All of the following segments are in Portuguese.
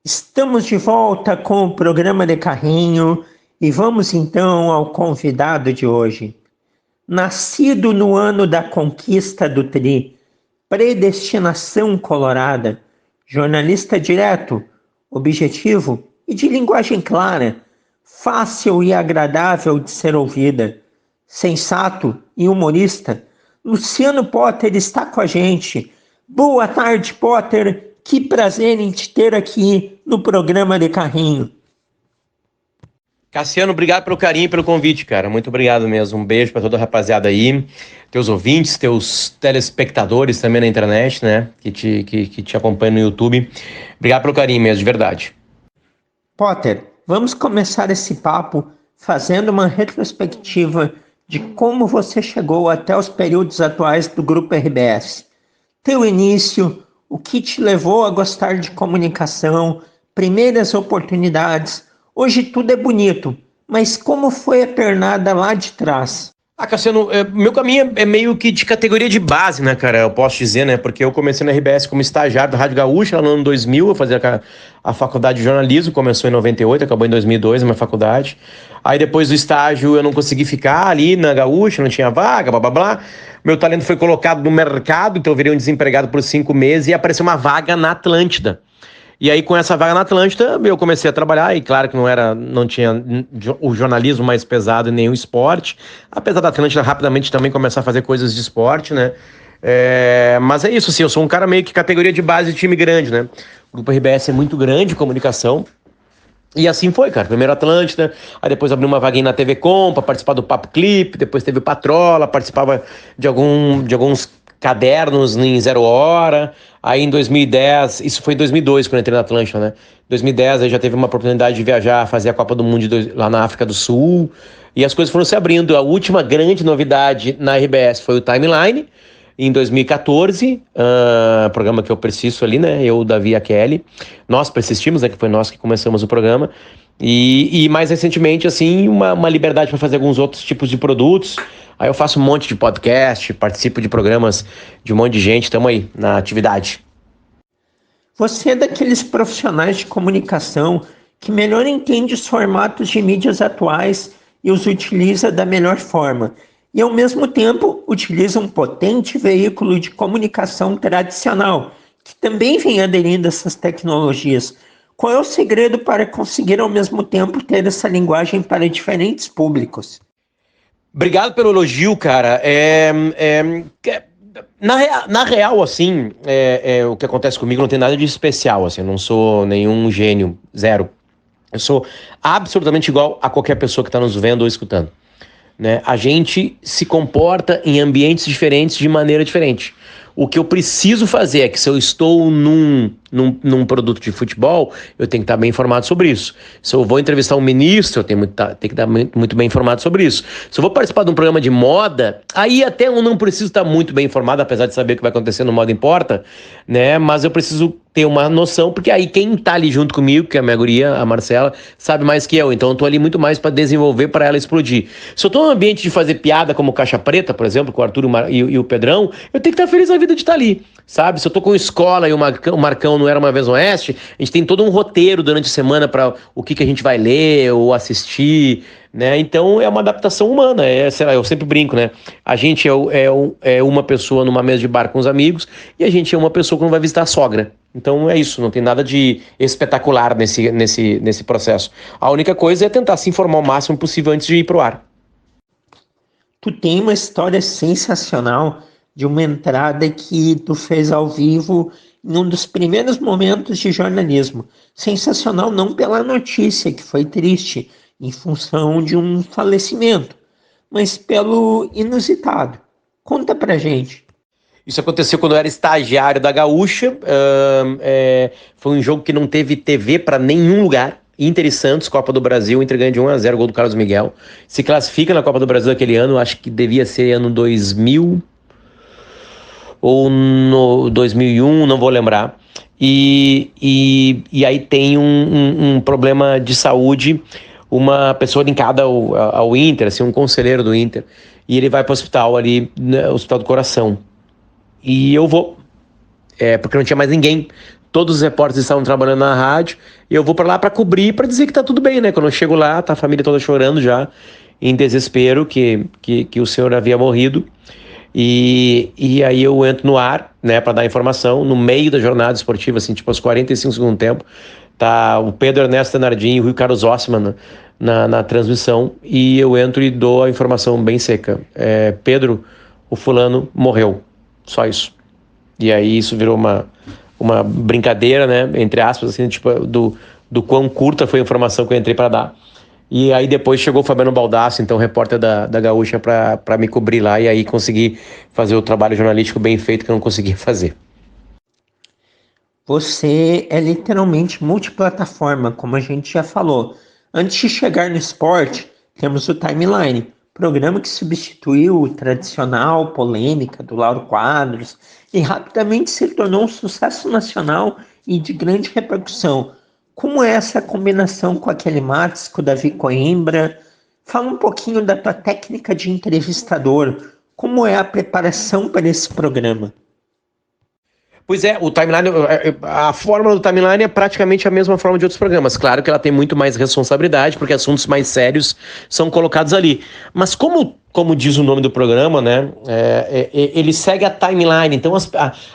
Estamos de volta com o programa de carrinho e vamos então ao convidado de hoje. Nascido no ano da conquista do Tri, predestinação colorada, jornalista direto, objetivo e de linguagem clara, fácil e agradável de ser ouvida, sensato e humorista, Luciano Potter está com a gente. Boa tarde, Potter. Que prazer em te ter aqui no programa de carrinho. Cassiano, obrigado pelo carinho e pelo convite, cara. Muito obrigado mesmo. Um beijo para toda a rapaziada aí, teus ouvintes, teus telespectadores também na internet, né? Que te acompanham no YouTube. Obrigado pelo carinho mesmo, de verdade. Potter, vamos começar esse papo fazendo uma retrospectiva de como você chegou até os períodos atuais do Grupo RBS. Teu início, o que te levou a gostar de comunicação, primeiras oportunidades. Hoje tudo é bonito, mas como foi a pernada lá de trás? Cassiano, meu caminho é meio que de categoria de base, né, cara? Eu posso dizer, né? Porque eu comecei na RBS como estagiário da Rádio Gaúcha lá no ano 2000. Eu fazia a faculdade de jornalismo, começou em 98, acabou em 2002 a minha faculdade. Aí depois do estágio eu não consegui ficar ali na Gaúcha, não tinha vaga, blá blá blá. Meu talento foi colocado no mercado, então eu virei um desempregado por 5 meses e apareceu uma vaga na Atlântida. E aí, com essa vaga na Atlântida, eu comecei a trabalhar, e claro que não tinha o jornalismo mais pesado e nem o esporte, apesar da Atlântida rapidamente também começar a fazer coisas de esporte, né? Mas é isso, assim, eu sou um cara meio que categoria de base de time grande, né? O Grupo RBS é muito grande, comunicação, e assim foi, cara. Primeiro Atlântida, aí depois abri uma vaguinha na TV Com pra participar do Papo Clipe, depois teve o Patrola, participava de alguns cadernos em Zero Hora. Aí em 2010, isso foi em 2002 quando eu entrei na Atlântida, né? Em 2010 aí já teve uma oportunidade de viajar, fazer a Copa do Mundo lá na África do Sul, e as coisas foram se abrindo. A última grande novidade na RBS foi o Timeline, em 2014, programa que eu persisto ali, né? Eu, o Davi e a Kelly. Nós persistimos, né? Que foi nós que começamos o programa. E mais recentemente, assim, uma liberdade para fazer alguns outros tipos de produtos. Aí eu faço um monte de podcast, participo de programas de um monte de gente, estamos aí na atividade. Você é daqueles profissionais de comunicação que melhor entende os formatos de mídias atuais e os utiliza da melhor forma. E, ao mesmo tempo, utiliza um potente veículo de comunicação tradicional, que também vem aderindo a essas tecnologias. Qual é o segredo para conseguir, ao mesmo tempo, ter essa linguagem para diferentes públicos? Obrigado pelo elogio, cara. Na real, assim, o que acontece comigo não tem nada de especial, assim, eu não sou nenhum gênio, zero. Eu sou absolutamente igual a qualquer pessoa que está nos vendo ou escutando, né? A gente se comporta em ambientes diferentes de maneira diferente. O que eu preciso fazer é que, se eu estou num produto de futebol, eu tenho que estar bem informado sobre isso. Se eu vou entrevistar um ministro, eu tenho que estar muito bem informado sobre isso. Se eu vou participar de um programa de moda, aí até eu não preciso estar muito bem informado, apesar de saber o que vai acontecer no Moda Importa, né? Mas eu preciso ter uma noção, porque aí quem tá ali junto comigo, que é a minha guria, a Marcela, sabe mais que eu. Então eu tô ali muito mais para desenvolver, para ela explodir. Se eu tô num ambiente de fazer piada como Caixa Preta, por exemplo, com o Arthur e o Pedrão, eu tenho que estar feliz na vida de estar ali, sabe? Se eu tô com escola e o Marcão não era uma vez no Oeste, a gente tem todo um roteiro durante a semana para o que a gente vai ler ou assistir, né? Então é uma adaptação humana, sei lá, eu sempre brinco, né? A gente é uma pessoa numa mesa de bar com os amigos e a gente é uma pessoa que não vai visitar a sogra. Então é isso, não tem nada de espetacular nesse processo. A única coisa é tentar se informar o máximo possível antes de ir pro ar. Tu tem uma história sensacional de uma entrada que tu fez ao vivo em um dos primeiros momentos de jornalismo. Sensacional não pela notícia, que foi triste, em função de um falecimento, mas pelo inusitado. Conta pra gente. Isso aconteceu quando eu era estagiário da Gaúcha. Foi um jogo que não teve TV para nenhum lugar. Inter e Santos, Copa do Brasil, Inter ganha de 1-0, gol do Carlos Miguel. Se classifica na Copa do Brasil aquele ano, acho que devia ser ano 2000 ou no 2001, não vou lembrar. E aí tem um problema de saúde, uma pessoa linkada ao Inter, assim, um conselheiro do Inter, e ele vai para o hospital ali, Hospital do Coração. E eu vou, porque não tinha mais ninguém todos os repórteres estavam trabalhando na rádio, e eu vou para lá para cobrir, para dizer que tá tudo bem, né? Quando eu chego lá, tá a família toda chorando já, em desespero, que o senhor havia morrido. E aí eu entro no ar, né, para dar informação, no meio da jornada esportiva, assim, tipo aos 45 segundos do tempo, tá o Pedro Ernesto Denardim e o Rui Carlos Ossmann na transmissão, e eu entro e dou a informação bem seca. Pedro, o fulano morreu, só isso. E aí isso virou uma brincadeira, né, entre aspas, assim, tipo, do quão curta foi a informação que eu entrei para dar. E aí depois chegou o Fabiano Baldassi, então repórter da Gaúcha, para me cobrir lá, e aí consegui fazer o trabalho jornalístico bem feito que eu não conseguia fazer. Você é literalmente multiplataforma, como a gente já falou. Antes de chegar no esporte, temos o Timeline, programa que substituiu o tradicional Polêmica do Lauro Quadros e rapidamente se tornou um sucesso nacional e de grande repercussão. Como é essa combinação com aquele Matos, com o Davi Coimbra? Fala um pouquinho da tua técnica de entrevistador. Como é a preparação para esse programa? Pois é, o Timeline, a fórmula do Timeline é praticamente a mesma forma de outros programas. Claro que ela tem muito mais responsabilidade, porque assuntos mais sérios são colocados ali. Mas como diz o nome do programa, né, ele segue a timeline. Então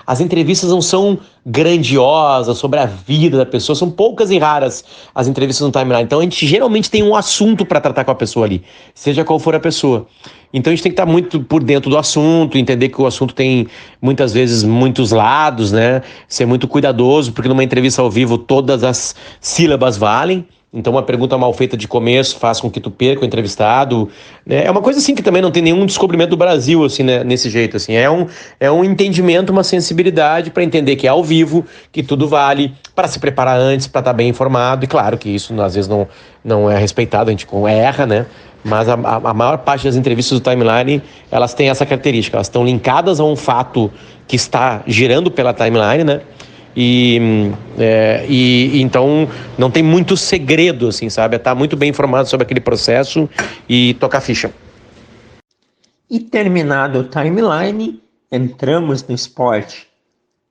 as entrevistas não são grandiosas sobre a vida da pessoa, são poucas e raras as entrevistas no timeline. Então a gente geralmente tem um assunto para tratar com a pessoa ali, seja qual for a pessoa. Então a gente tem que estar muito por dentro do assunto, entender que o assunto tem muitas vezes muitos lados, né? Ser muito cuidadoso, porque numa entrevista ao vivo todas as sílabas valem. Então uma pergunta mal feita de começo faz com que tu perca o entrevistado, né? É uma coisa assim que também não tem nenhum descobrimento do Brasil, assim, né? Nesse jeito, assim. É um entendimento, uma sensibilidade para entender que é ao vivo, que tudo vale, para se preparar antes, para estar bem informado. E claro que isso às vezes não é respeitado, a gente erra, né? Mas a maior parte das entrevistas do Timeline, elas têm essa característica, elas estão linkadas a um fato que está girando pela timeline, né? E então não tem muito segredo, assim, sabe? É estar muito bem informado sobre aquele processo e tocar ficha. E terminado o Timeline, entramos no esporte.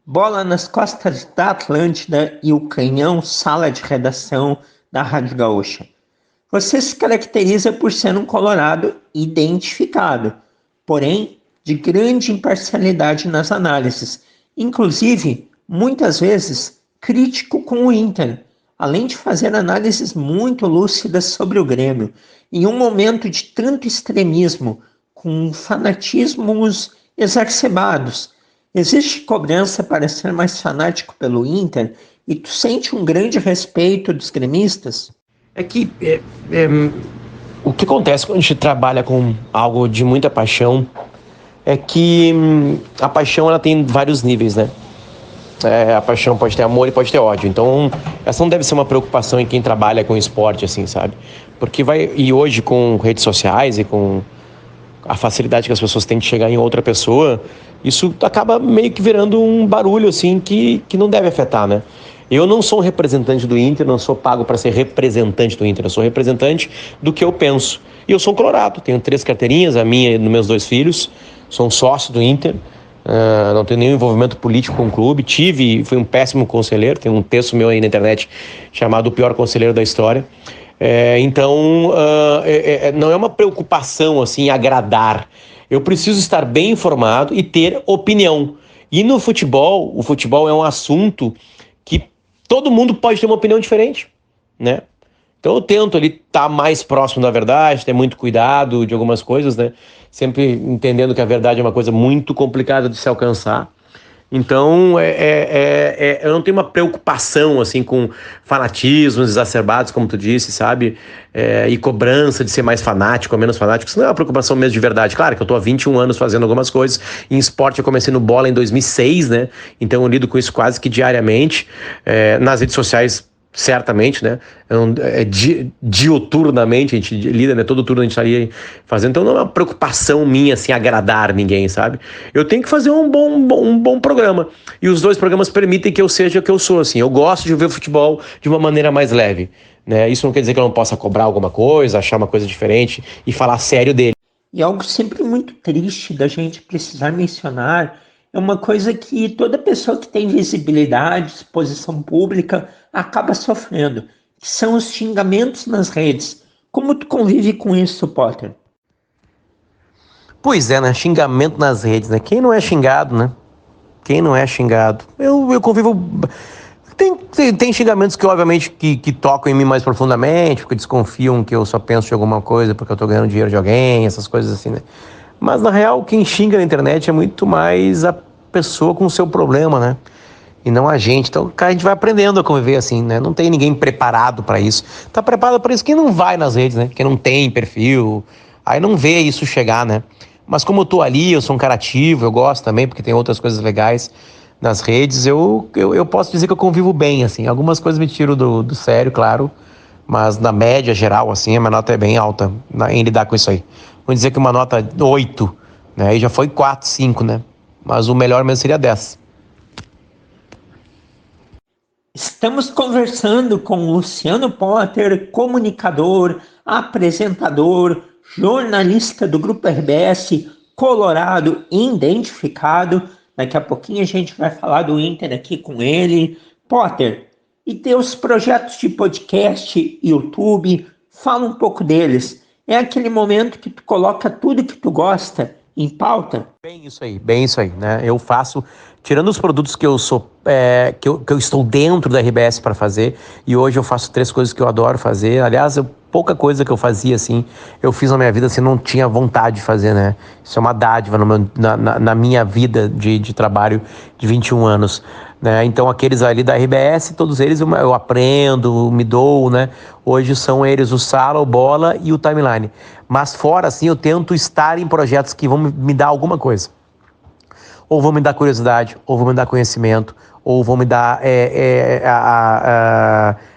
Bola nas costas da Atlântida e o canhão sala de redação da Rádio Gaúcha. Você se caracteriza por ser um colorado identificado, porém de grande imparcialidade nas análises, inclusive, muitas vezes, crítico com o Inter, além de fazer análises muito lúcidas sobre o Grêmio. Em um momento de tanto extremismo, com fanatismos exacerbados, existe cobrança para ser mais fanático pelo Inter e tu sente um grande respeito dos gremistas? É que o que acontece quando a gente trabalha com algo de muita paixão é que a paixão ela tem vários níveis, né? A paixão pode ter amor e pode ter ódio. Então, essa não deve ser uma preocupação em quem trabalha com esporte, assim, sabe? Porque e hoje com redes sociais e com a facilidade que as pessoas têm de chegar em outra pessoa, isso acaba meio que virando um barulho, assim, que não deve afetar, né? Eu não sou um representante do Inter, não sou pago para ser representante do Inter, eu sou representante do que eu penso. E eu sou um colorado, tenho 3 carteirinhas, a minha e dos meus 2 filhos, sou um sócio do Inter, não tenho nenhum envolvimento político com o clube, fui um péssimo conselheiro, tem um texto meu aí na internet chamado O Pior Conselheiro da História. Então, não é uma preocupação assim, agradar. Eu preciso estar bem informado e ter opinião. E no futebol, o futebol é um assunto que todo mundo pode ter uma opinião diferente, né? Então eu tento ali estar mais próximo da verdade, ter muito cuidado de algumas coisas, né? Sempre entendendo que a verdade é uma coisa muito complicada de se alcançar. Então, eu não tenho uma preocupação, assim, com fanatismos exacerbados, como tu disse, sabe? E cobrança de ser mais fanático ou menos fanático. Isso não é uma preocupação mesmo de verdade. Claro que eu tô há 21 anos fazendo algumas coisas. Em esporte, eu comecei no bola em 2006, né? Então, eu lido com isso quase que diariamente. Nas redes sociais, certamente, né? Diuturnamente, a gente lida, né? Todo turno a gente estaria fazendo. Então não é uma preocupação minha, assim, agradar ninguém, sabe? Eu tenho que fazer um bom programa. E os 2 programas permitem que eu seja o que eu sou, assim. Eu gosto de ver o futebol de uma maneira mais leve, né? Isso não quer dizer que eu não possa cobrar alguma coisa, achar uma coisa diferente e falar sério dele. E algo sempre muito triste da gente precisar mencionar é uma coisa que toda pessoa que tem visibilidade, exposição pública, acaba sofrendo, que são os xingamentos nas redes. Como tu convive com isso, Potter? Pois é, né? Xingamento nas redes, né? Quem não é xingado, né? Quem não é xingado? Eu convivo. Tem xingamentos que, obviamente, que tocam em mim mais profundamente, porque desconfiam que eu só penso em alguma coisa porque eu tô ganhando dinheiro de alguém, essas coisas assim, né? Mas, na real, quem xinga na internet é muito mais a pessoa com o seu problema, né? E não a gente. Então, cara, a gente vai aprendendo a conviver assim, né? Não tem ninguém preparado para isso. Tá preparado para isso quem não vai nas redes, né? Quem não tem perfil, aí não vê isso chegar, né? Mas como eu tô ali, eu sou um cara ativo, eu gosto também, porque tem outras coisas legais nas redes, eu posso dizer que eu convivo bem, assim. Algumas coisas me tiram do sério, claro, mas na média geral, assim, a minha nota é bem alta em lidar com isso aí. Vamos dizer que uma nota 8, né? Aí já foi 4, 5, né? Mas o melhor mesmo seria 10. Estamos conversando com Luciano Potter, comunicador, apresentador, jornalista do Grupo RBS, colorado identificado. Daqui a pouquinho a gente vai falar do Inter aqui com ele. Potter, e teus projetos de podcast, YouTube, fala um pouco deles. É aquele momento que tu coloca tudo que tu gosta em pauta? Bem isso aí, né? Eu faço, tirando os produtos que eu sou, que eu estou dentro da RBS para fazer, e hoje eu faço 3 coisas que eu adoro fazer. Aliás, pouca coisa que eu fazia assim, eu fiz na minha vida assim, não tinha vontade de fazer, né? Isso é uma dádiva na minha vida de trabalho de 21 anos. Né? Então aqueles ali da RBS, todos eles eu aprendo, me dou, né? Hoje são eles o Sala, o Bola e o Timeline. Mas fora assim, eu tento estar em projetos que vão me dar alguma coisa. Ou vão me dar curiosidade, ou vão me dar conhecimento, ou vão me dar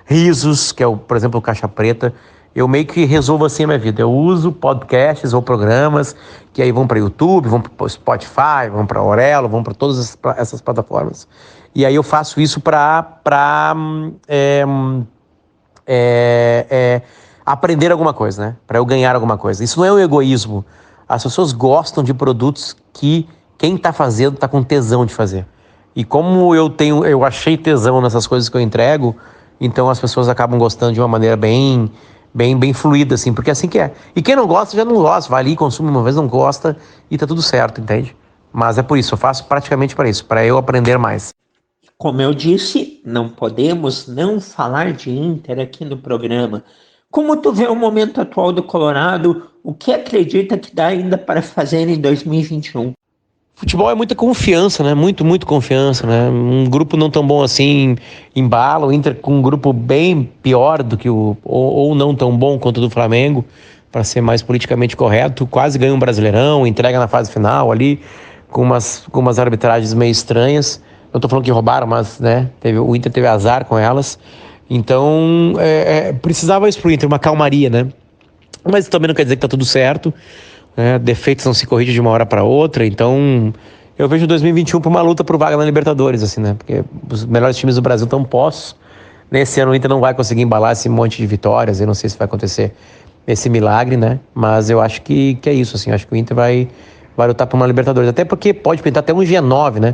risos, que é, por exemplo, o Caixa Preta. Eu meio que resolvo assim a minha vida. Eu uso podcasts ou programas que aí vão para YouTube, vão para Spotify, vão para Orelo, vão para todas essas plataformas. E aí eu faço isso para aprender alguma coisa, né? Para eu ganhar alguma coisa. Isso não é um egoísmo. As pessoas gostam de produtos que quem está fazendo está com tesão de fazer. E como eu achei tesão nessas coisas que eu entrego, então as pessoas acabam gostando de uma maneira bem fluida, assim, porque é assim que é. E quem não gosta, já não gosta. Vai ali, consome uma vez, não gosta e tá tudo certo, entende? Mas é por isso, eu faço praticamente para isso, para eu aprender mais. Como eu disse, não podemos não falar de Inter aqui no programa. Como tu vê o momento atual do Colorado, o que acredita que dá ainda para fazer em 2021? Futebol é muita confiança, né? Muito confiança, né? Um grupo não tão bom assim embala, o Inter com um grupo bem pior do que ou não tão bom quanto o do Flamengo, para ser mais politicamente correto, quase ganha um Brasileirão, entrega na fase final ali, com umas arbitragens meio estranhas. Não tô falando que roubaram, mas, né, o Inter teve azar com elas. Então, precisava isso pro Inter, uma calmaria, né? Mas também não quer dizer que tá tudo certo, né? Defeitos não se corrigem de uma hora para outra, então eu vejo 2021 para uma luta por vaga na Libertadores, assim, né? Porque os melhores times do Brasil estão postos. Nesse ano o Inter não vai conseguir embalar esse monte de vitórias, eu não sei se vai acontecer esse milagre, né? Mas eu acho que é isso, assim, eu acho que o Inter vai lutar por uma Libertadores, até porque pode pintar até um G9, né?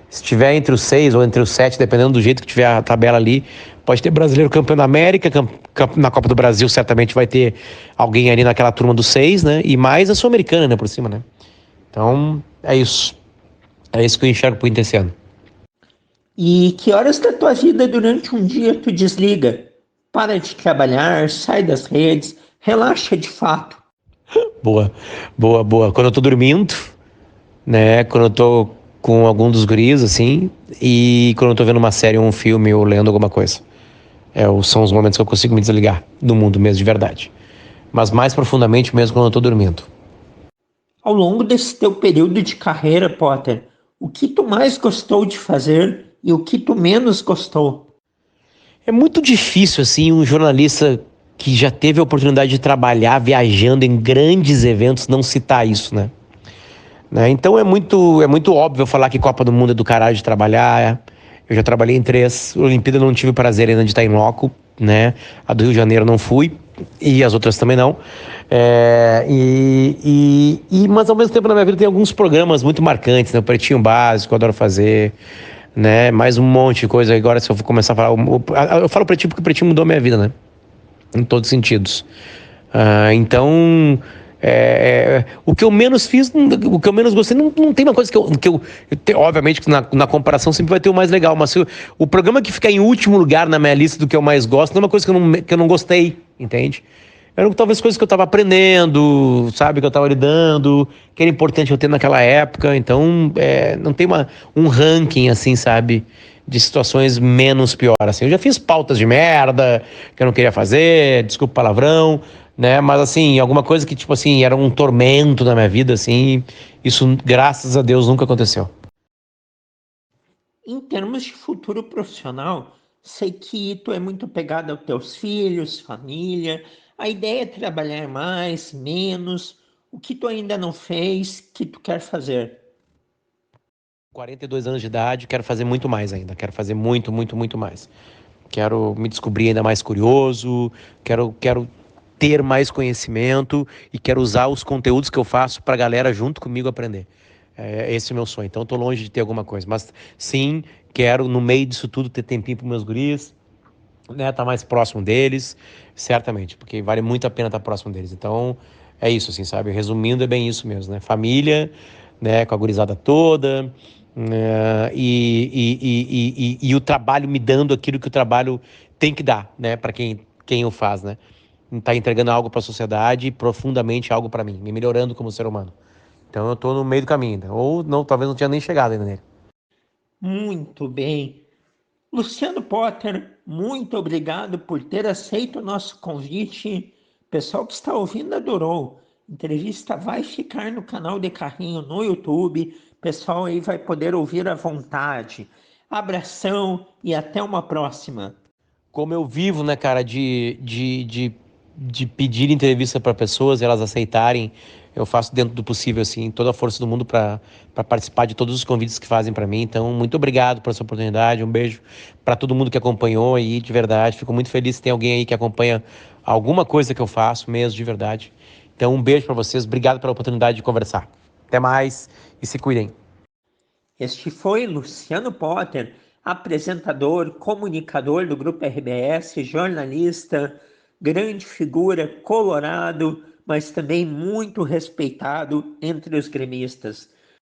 Se tiver entre os 6 ou entre os 7, dependendo do jeito que tiver a tabela ali, pode ter brasileiro campeão da América, na Copa do Brasil certamente vai ter alguém ali naquela turma dos 6, né? E mais a Sul-Americana, né, por cima, né? Então, é isso. É isso que eu enxergo pro Inter esse ano. E que horas da tua vida durante um dia tu desliga? Para de trabalhar, sai das redes, relaxa de fato. Boa. Quando eu tô dormindo, né? Quando eu tô com algum dos guris, assim, e quando eu tô vendo uma série, um filme ou lendo alguma coisa. São os momentos que eu consigo me desligar do mundo mesmo, de verdade. Mas mais profundamente mesmo quando eu tô dormindo. Ao longo desse teu período de carreira, Potter, o que tu mais gostou de fazer e o que tu menos gostou? É muito difícil, assim, um jornalista que já teve a oportunidade de trabalhar viajando em grandes eventos não citar isso, né? Então é muito óbvio falar que Copa do Mundo é do caralho de trabalhar. Eu já trabalhei em 3. Olimpíada eu não tive o prazer ainda de estar em loco, né? A do Rio de Janeiro não fui. e as outras também não. Mas ao mesmo tempo na minha vida tem alguns programas muito marcantes, né? O Pretinho Básico, eu adoro fazer, né? Mais um monte de coisa. Agora, se eu for começar a falar. Eu falo Pretinho porque o Pretinho mudou a minha vida, né? Em todos os sentidos. Então, o que eu menos fiz, o que eu menos gostei, não tem uma coisa obviamente, que na comparação sempre vai ter o mais legal, mas o programa que fica em último lugar na minha lista do que eu mais gosto, não é uma coisa que eu não gostei, entende? Eram talvez coisas que eu estava aprendendo, sabe, que eu estava lidando, que era importante eu ter naquela época, então não tem um ranking, assim, sabe, de situações menos pior, assim. Eu já fiz pautas de merda que eu não queria fazer, desculpa o palavrão, né, mas assim, alguma coisa que, tipo assim, era um tormento na minha vida, assim, isso, graças a Deus, nunca aconteceu. Em termos de futuro profissional, sei que tu é muito apegado aos teus filhos, família. A ideia é trabalhar mais, menos. O que tu ainda não fez, que tu quer fazer? 42 anos de idade, quero fazer muito mais ainda, quero fazer muito, muito, muito mais. Quero me descobrir ainda mais curioso, quero ter mais conhecimento e quero usar os conteúdos que eu faço para a galera junto comigo aprender. Esse é o meu sonho. Então, eu tô longe de ter alguma coisa. Mas, sim, quero, no meio disso tudo, ter tempinho para meus guris, né? Tá mais próximo deles, certamente, porque vale muito a pena estar próximo deles. Então, é isso, assim, sabe? Resumindo, é bem isso mesmo, né? Família, né? Com a gurizada toda, né? E o trabalho me dando aquilo que o trabalho tem que dar, né? Para quem o faz, né? Tá entregando algo para a sociedade e profundamente algo para mim, me melhorando como ser humano. Então eu tô no meio do caminho ainda. Ou não, talvez não tinha nem chegado ainda nele. Muito bem. Luciano Potter, muito obrigado por ter aceito o nosso convite. Pessoal que está ouvindo adorou. A entrevista vai ficar no canal de Carrinho no YouTube. Pessoal aí vai poder ouvir à vontade. Abração e até uma próxima. Como eu vivo, né, cara, de pedir entrevista para pessoas e elas aceitarem, eu faço dentro do possível, assim, toda a força do mundo para participar de todos os convites que fazem para mim. Então, muito obrigado por essa oportunidade. Um beijo para todo mundo que acompanhou aí, de verdade. Fico muito feliz se tem alguém aí que acompanha alguma coisa que eu faço mesmo, de verdade. Então, um beijo para vocês. Obrigado pela oportunidade de conversar. Até mais e se cuidem. Este foi Luciano Potter, apresentador, comunicador do Grupo RBS, jornalista, grande figura, colorado, mas também muito respeitado entre os gremistas.